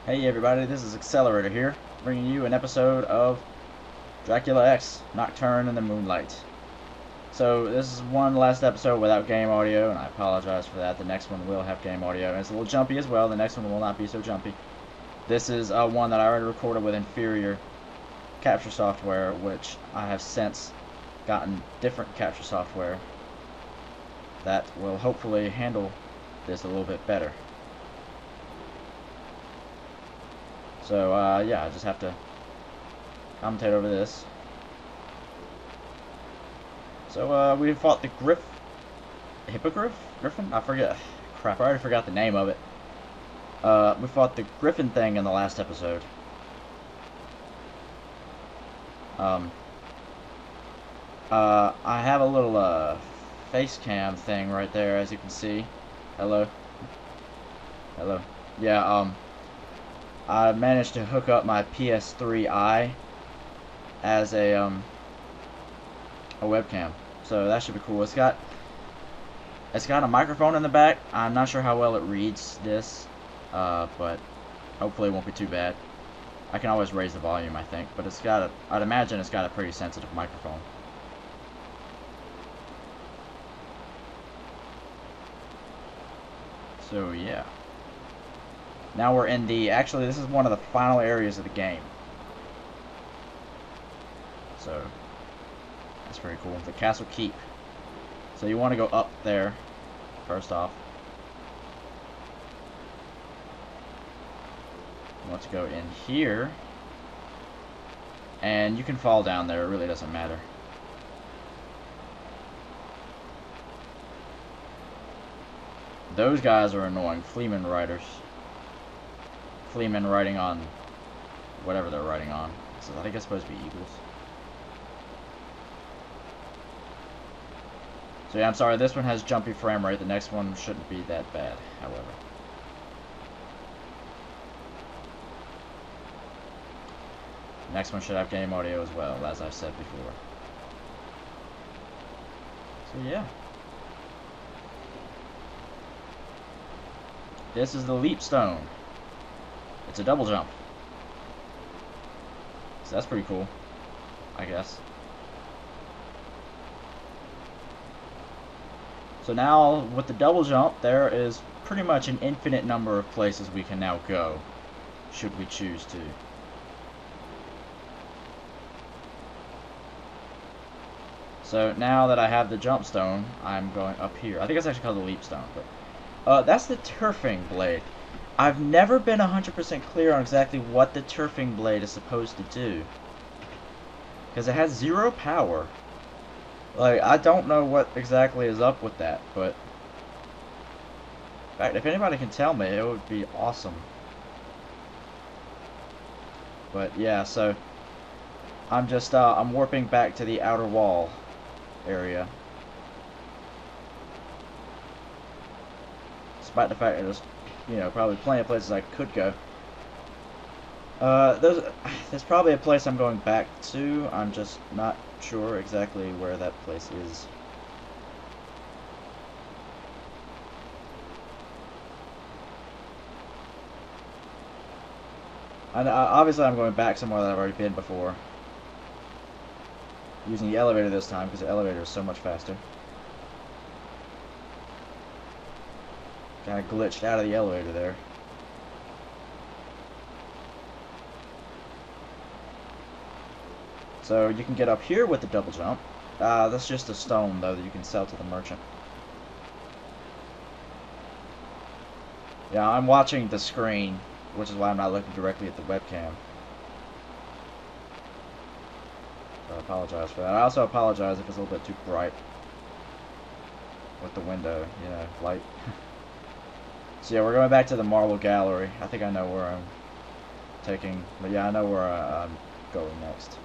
Hey everybody, this is Accelerator here, bringing you an episode of Dracula X, Nocturne and the Moonlight. So this is one last episode without game audio, and I apologize for that. The next one will have game audio, and it's a little jumpy as well. The next one will not be so jumpy. This is one that I already recorded with inferior capture software, which I have since gotten different capture software that will hopefully handle this a little bit better. So, yeah, I just have to commentate over this. So, we fought the Hippogriff? Griffin? I forget. Crap, I already forgot the name of it. We fought the Griffin thing in the last episode. I have a little, face cam thing right there, as you can see. Hello? Hello? Yeah, I managed to hook up my PS3i as a webcam, so that should be cool. It's got a microphone in the back. I'm not sure how well it reads this, but hopefully it won't be too bad. I can always raise the volume, I think, but I'd imagine it's got a pretty sensitive microphone. So yeah. Now we're in actually this is one of the final areas of the game. So, that's pretty cool. The Castle Keep. So you want to go up there, first off. You want to go in here. And you can fall down there, it really doesn't matter. Those guys are annoying, Fleeman riders. Fleeman riding on whatever they're riding on. So I think it's supposed to be eagles. So yeah, I'm sorry, this one has jumpy frame rate. The next one shouldn't be that bad, however. Next one should have game audio as well, as I've said before. So yeah. This is the leap stone. It's a double jump. So that's pretty cool, I guess. So now, with the double jump, there is pretty much an infinite number of places we can now go, should we choose to. So now that I have the jump stone, I'm going up here. I think it's actually called the leap stone, but that's the turfing blade. I've never been 100% clear on exactly what the turfing blade is supposed to do, because it has 0 power. Like, I don't know what exactly is up with that, but in fact, if anybody can tell me, it would be awesome. But yeah, so I'm just I'm warping back to the outer wall area, despite the fact that there's, you know, probably plenty of places I could go. There's probably a place I'm going back to. I'm just not sure exactly where that place is. Obviously I'm going back somewhere that I've already been before. Using the elevator this time, because the elevator is so much faster. Kind of glitched out of the elevator there. So you can get up here with the double jump. That's just a stone, though, that you can sell to the merchant. Yeah, I'm watching the screen, which is why I'm not looking directly at the webcam. So I apologize for that. I also apologize if it's a little bit too bright with the window, you know, light. So yeah, we're going back to the marble gallery. I think I know where I'm taking, but yeah, I know where I'm going next.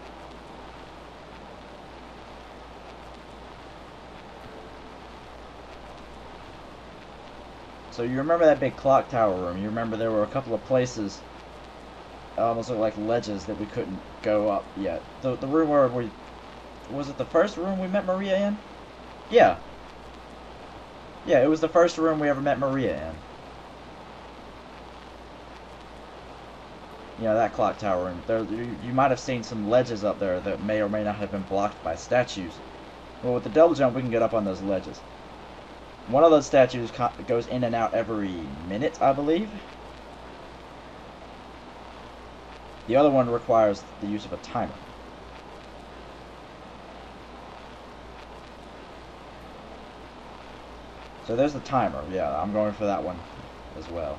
So you remember that big clock tower room? You remember there were a couple of places, almost looked like ledges, that we couldn't go up yet. The room where was it the first room we met Maria in? Yeah. Yeah, it was the first room we ever met Maria in. you know, that clock tower room. There, you might have seen some ledges up there that may or may not have been blocked by statues. Well, with the double jump, we can get up on those ledges. One of those statues goes in and out every minute, I believe. The other one requires the use of a timer. So there's the timer. Yeah, I'm going for that one as well.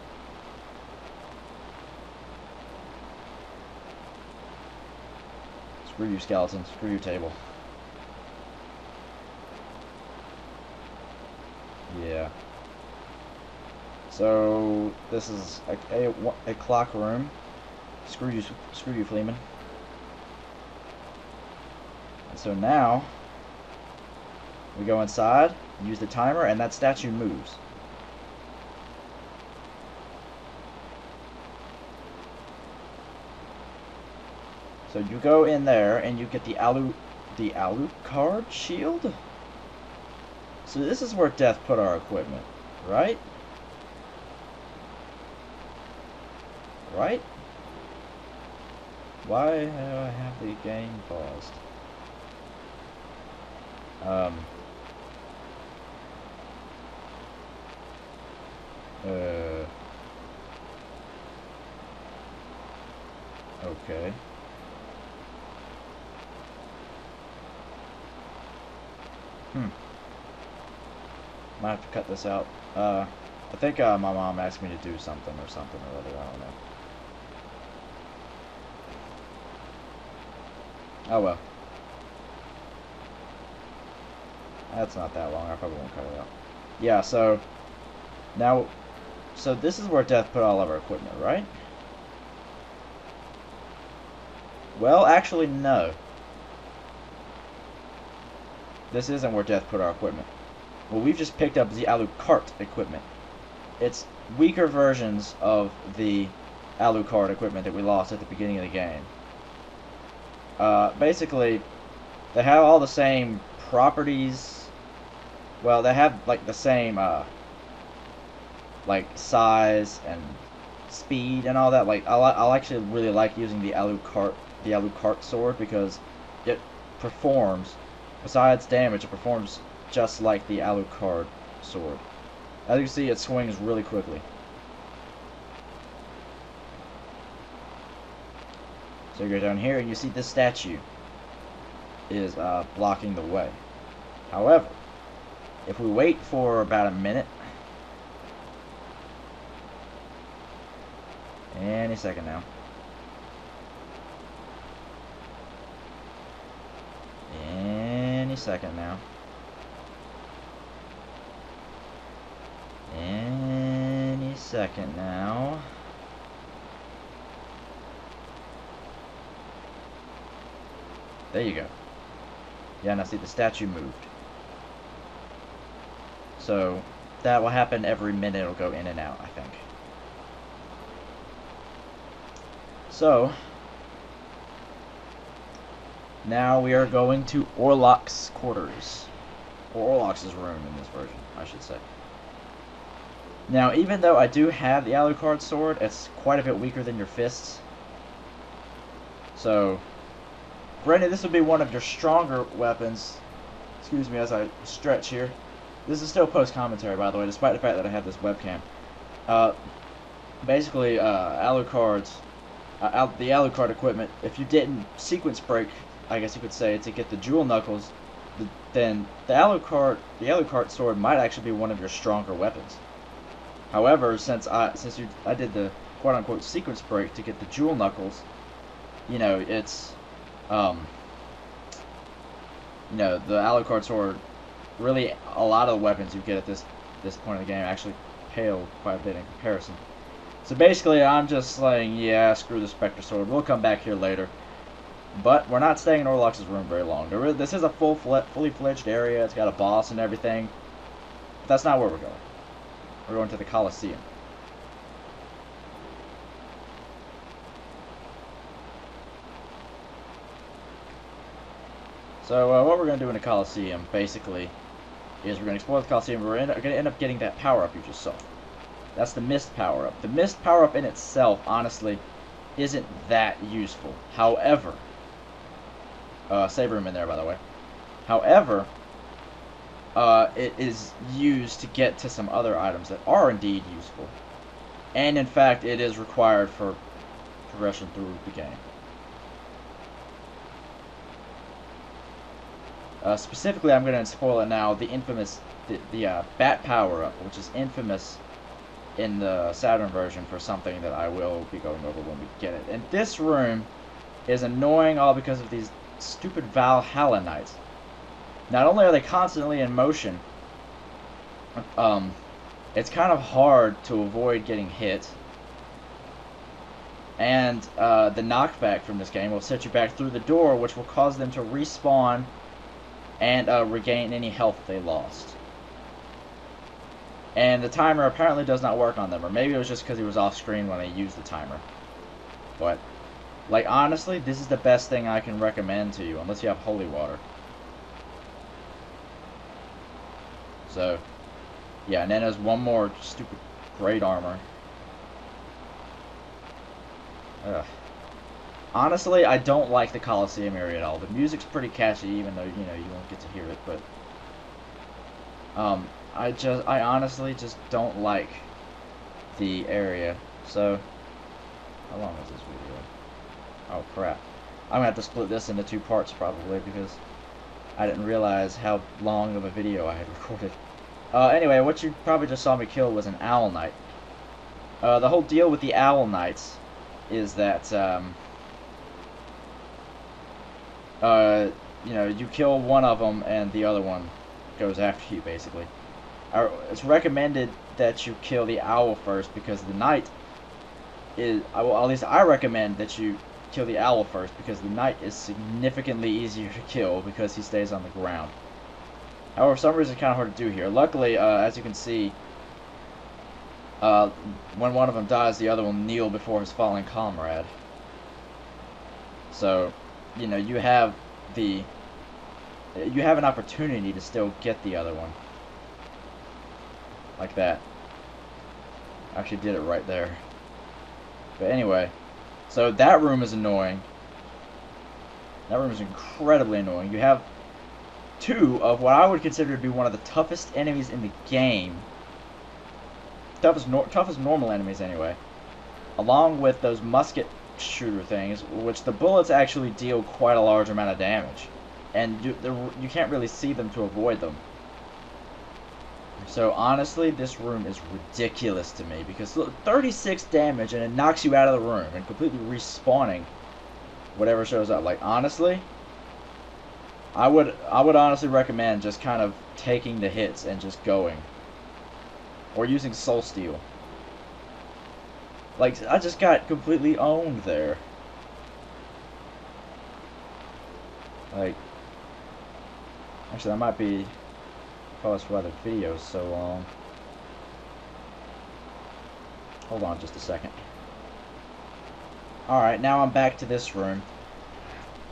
Screw you, skeleton. Screw you, table. Yeah. So this is a clock room. Screw you, Fleeman. And so now we go inside, use the timer, and that statue moves. So you go in there and you get the Alucard shield. So this is where Death put our equipment, right? Right? Why do I have the game paused? Okay. Might have to cut this out. I think my mom asked me to do something or other. I don't know. Oh well. That's not that long. I probably won't cut it out. Yeah, so now, so this is where Death put all of our equipment, right? Well, actually, no. This isn't where Death put our equipment. Well, we've just picked up the Alucard equipment. It's weaker versions of the Alucard equipment that we lost at the beginning of the game. Basically, they have all the same properties. Well, they have like the same like size and speed and all that. Like I'll actually really like using the Alucard sword because it performs, besides damage, it performs just like the Alucard sword. As you can see, it swings really quickly. So you go down here and you see this statue is blocking the way. However, if we wait for about a minute, any second now, any second now, any second now. There you go. Yeah, now see, the statue moved. So that will happen every minute. It'll go in and out, I think. So now we are going to Orlok's quarters, or Orlok's room in this version, I should say. Now, even though I do have the Alucard sword, it's quite a bit weaker than your fists. So, granted, this would be one of your stronger weapons. Excuse me as I stretch here. This is still post-commentary, by the way, despite the fact that I have this webcam. Basically, the Alucard equipment, if you didn't sequence break, I guess you could say, to get the jewel knuckles, then the Alucard sword might actually be one of your stronger weapons. However, since I did the quote-unquote sequence break to get the jewel knuckles, you know, it's you know, the Alucard sword, really a lot of the weapons you get at this point in the game actually pale quite a bit in comparison. So basically, I'm just saying, yeah, screw the Spectre sword. We'll come back here later. But we're not staying in Orlok's room very long. This is a fully fledged area. It's got a boss and everything. But that's not where we're going. We're going to the Colosseum. So what we're going to do in the Colosseum, basically, is we're going to explore the Colosseum. We're going to end up getting that power-up you just saw. That's the Mist power-up. The Mist power-up in itself, honestly, isn't that useful. However, save room in there, by the way. However, it is used to get to some other items that are indeed useful. And in fact, it is required for progression through the game. Specifically, I'm going to spoil it now, the infamous, the Bat power-up, which is infamous in the Saturn version for something that I will be going over when we get it. And this room is annoying all because of these stupid Valhalla Knights. Not only are they constantly in motion, it's kind of hard to avoid getting hit. And the knockback from this game will set you back through the door, which will cause them to respawn and regain any health they lost. And the timer apparently does not work on them, or maybe it was just because he was off screen when I used the timer. But, like, honestly, this is the best thing I can recommend to you, unless you have holy water. So, yeah, and then there's one more stupid great armor. Ugh. Honestly, I don't like the Coliseum area at all. The music's pretty catchy, even though, you know, you won't get to hear it, but I honestly just don't like the area. So, how long is this video? Oh crap. I'm gonna have to split this into 2 parts probably, because I didn't realize how long of a video I had recorded. Anyway, what you probably just saw me kill was an Owl Knight. The whole deal with the Owl Knights is that, you know, you kill one of them and the other one goes after you, basically. It's recommended that you kill the owl first because the knight is, well, at least I recommend that you kill the owl first because the knight is significantly easier to kill because he stays on the ground. However, for some reason it's kind of hard to do here. Luckily, as you can see, when one of them dies, the other will kneel before his fallen comrade. So, you know, you have an opportunity to still get the other one. Like that. I actually did it right there. But anyway, so that room is annoying. That room is incredibly annoying. You have 2 of what I would consider to be one of the toughest enemies in the game. Toughest normal enemies anyway. Along with those musket shooter things, which the bullets actually deal quite a large amount of damage. And you can't really see them to avoid them. So honestly, this room is ridiculous to me because look, 36 damage and it knocks you out of the room and completely respawning whatever shows up. Like honestly, I would honestly recommend just kind of taking the hits and just going, or using soul steel. Like I just got completely owned there. Like actually, that might be cause why the video is so long. Hold on just a second. Alright, now I'm back to this room.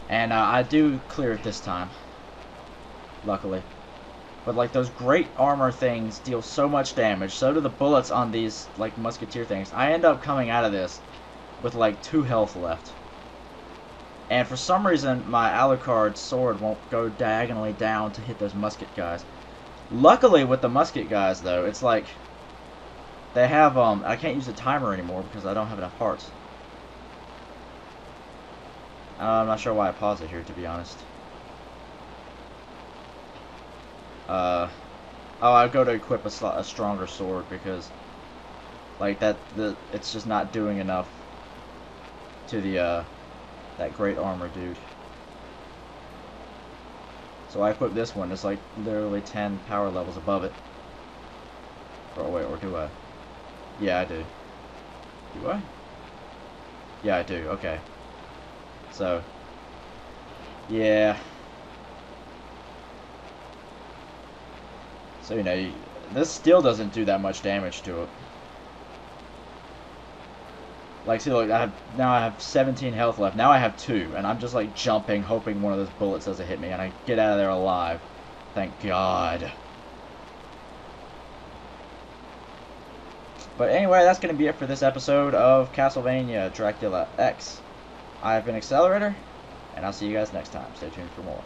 And I do clear it this time. Luckily. But like those great armor things deal so much damage, so do the bullets on these like musketeer things. I end up coming out of this with like 2 health left. And for some reason my Alucard sword won't go diagonally down to hit those musket guys. Luckily with the musket guys though, it's like they have I can't use the timer anymore because I don't have enough parts. I'm not sure why I paused it here, to be honest. Oh, I go to equip a stronger sword because like it's just not doing enough to the that great armor dude. So I equip this one. It's like literally 10 power levels above it. Or wait, or do I? Yeah, I do. Do I? Yeah, I do. Okay. So, yeah. So, you know, this still doesn't do that much damage to it. Like, see, look, now I have 17 health left. Now I have 2, and I'm just, like, jumping, hoping one of those bullets doesn't hit me, and I get out of there alive. Thank God. But anyway, that's going to be it for this episode of Castlevania Dracula X. I've been Accelerator, and I'll see you guys next time. Stay tuned for more.